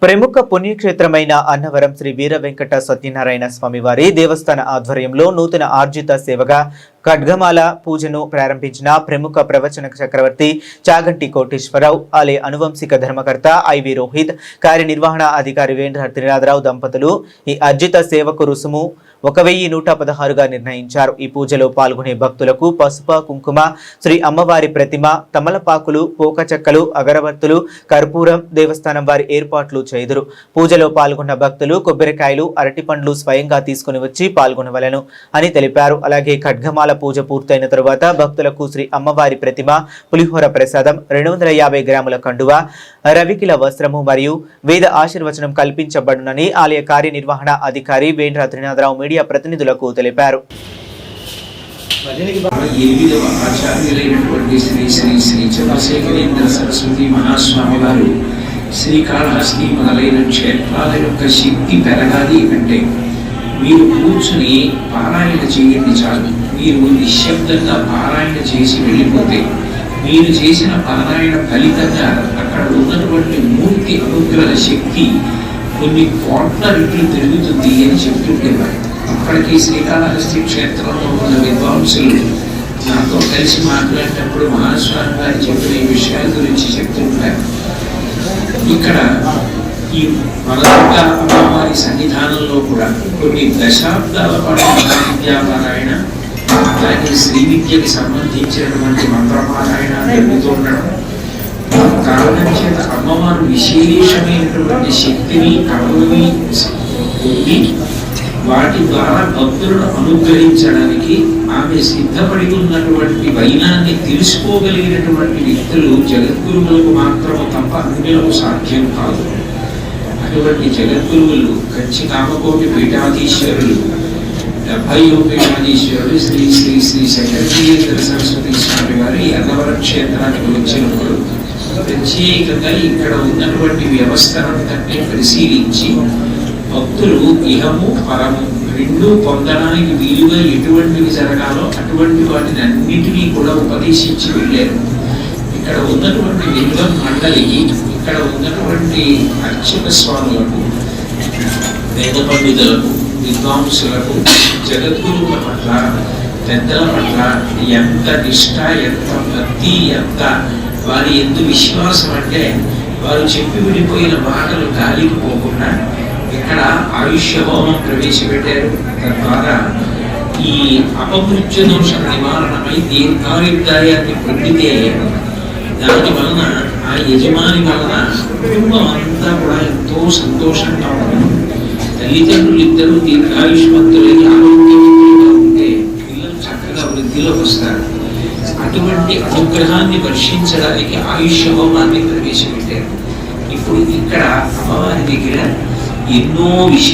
ప్రముఖ పుణ్యక్షేత్రమైన అన్నవరం శ్రీ వీర వెంకట సత్యనారాయణ స్వామివారి దేవస్థాన ఆధ్వర్యంలో నూతన ఆర్జిత సేవగా ఖడ్గమాల పూజను ప్రారంభించిన ప్రముఖ ప్రవచన చక్రవర్తి చాగంటి కోటేశ్వరరావు ఆలయ అనువంశిక ధర్మకర్త ఐవి రోహిత్ కార్యనిర్వహణ అధికారి వేంద్ర త్రినాథరావు దంపతులు ఈ అర్జిత సేవకు రుసుము 1116గా నిర్ణయించారు. ఈ పూజలో పాల్గొనే భక్తులకు పసుపు కుంకుమ, శ్రీ అమ్మవారి ప్రతిమ, తమలపాకులు, పోక చెక్కలు, అగరబత్తులు, కర్పూరం దేవస్థానం వారి ఏర్పాట్లు చేయుదురు. పూజలో పాల్గొన్న భక్తులు కొబ్బరికాయలు, అరటిపండ్లు స్వయంగా తీసుకుని వచ్చి పాల్గొనవలెను అని తెలిపారు. అలాగే ఖడ్గమాల పూజ పూర్తయిన తరువాత భక్తులకు శ్రీ అమ్మవారి ప్రతిమ, పులిహోర ప్రసాదం, 250 గ్రాముల కండువ, రవికిల వస్త్రము మరియు వేద ఆశీర్వచనం కల్పించబడునని ఆలయ కార్యనిర్వహణ అధికారి వేంద్ర త్రినాథరావు మీడియా ప్రతినిధులకు తెలిపారు. ఆచార్యులైనటువంటి శ్రీ శ్రీ శ్రీ చంద్రశేఖరేంద్ర సరస్వతి మహాస్వామి వారు శ్రీకాళహస్తి మొదలైన క్షేత్రాల యొక్క శక్తి పెరగాలి అంటే మీరు కూర్చుని పారాయణ చేయండి చాలు. మీరు నిశ్శబ్దంగా పారాయణ చేసి వెళ్ళిపోతే మీరు చేసిన పారాయణ ఫలితంగా అక్కడ ఉన్నటువంటి మూర్తి అనుగ్రహ శక్తి కొన్ని కోట్ల రెట్లు పెరుగుతుంది అని చెప్తుండేవారు. అప్పటికీ శ్రీకాళహస్తి క్షేత్రంలో ఉన్న విద్వాంసులు నాతో కలిసి మాట్లాడేటప్పుడు మహాస్వామి గారు చెప్పిన ఈ విషయాల గురించి చెప్తుంటారు. ఇక్కడ ఈ వరదుర్గ అమ్మవారి సన్నిధానంలో కూడా కొన్ని దశాబ్దాల పాటు మహావిద్యాపారాయణ, అలాగే శ్రీ విద్యకి సంబంధించినటువంటి మంత్రపారాయణ జరుగుతూ ఉండడం కారణం చేత అమ్మవారు విశేషమైనటువంటి శక్తిని కరువుని పొంది వాటి ద్వారా భక్తులను అనుగ్రహించడానికి ఆమె సిద్ధపడి ఉన్నటువంటి వైనాన్ని తెలుసుకోగలిగినటువంటి వ్యక్తులు జగద్గురువులకు మాత్రము తప్ప అన్యులకు సాధ్యం కాదు. అటువంటి జగద్గురువులు కంచి కామకోటి పీఠాధీశ్వరులు 70వ పీఠాధీశ్వరుడు శ్రీ శ్రీ శ్రీ శంకరేంద్ర సరస్వతి స్వామి వారి అన్నవరం క్షేత్రానికి వచ్చినప్పుడు ప్రత్యేకంగా ఇక్కడ ఉన్నటువంటి వ్యవస్థనంతటినీ పరిశీలించి భక్తులు ఇహము పరము రెండు పొందడానికి వీలుగా ఎటువంటివి జరగాలో అటువంటి వాటిని అన్నింటినీ కూడా ఉపదేశించి వెళ్ళారు. ఇక్కడ ఉన్నటువంటి లింగం మండలికి, ఇక్కడ ఉన్నటువంటి అర్చక స్వాములకు, వేద పండితులకు, విద్వాంసులకు, జగద్గురువుల పట్ల, పెద్దల పట్ల ఎంత నిష్ఠ, ఎంత భక్తి, ఎంత వారి ఎందు విశ్వాసం అంటే వారు చెప్పి విడిపోయిన మాటలు గాలికి పోకుండా ఇక్కడ ఆయుష్య హోమం ప్రవేశపెట్టారు. తద్వారా ఈ అపమృత్యు దోష నివారణమై దీర్ఘాయుర్దాయాన్ని పొందితే దాని వలన ఆ యజమాని వలన కుటుంబం అంతా కూడా ఎంతో సంతోషంగా ఉంటుంది. తల్లిదండ్రులు ఇద్దరు దీర్ఘాయుష్మంతులై ఆరోగ్యవంతులుగా ఉంటే పిల్లలు చక్కగా వృద్ధిలోకి వస్తారు. అటువంటి అనుగ్రహాన్ని వర్షించడానికి ఆయుష్య హోమాన్ని ప్రవేశపెట్టారు. ఇప్పుడు ఇక్కడ అమ్మవారి దగ్గర ఎన్నో విషయాలు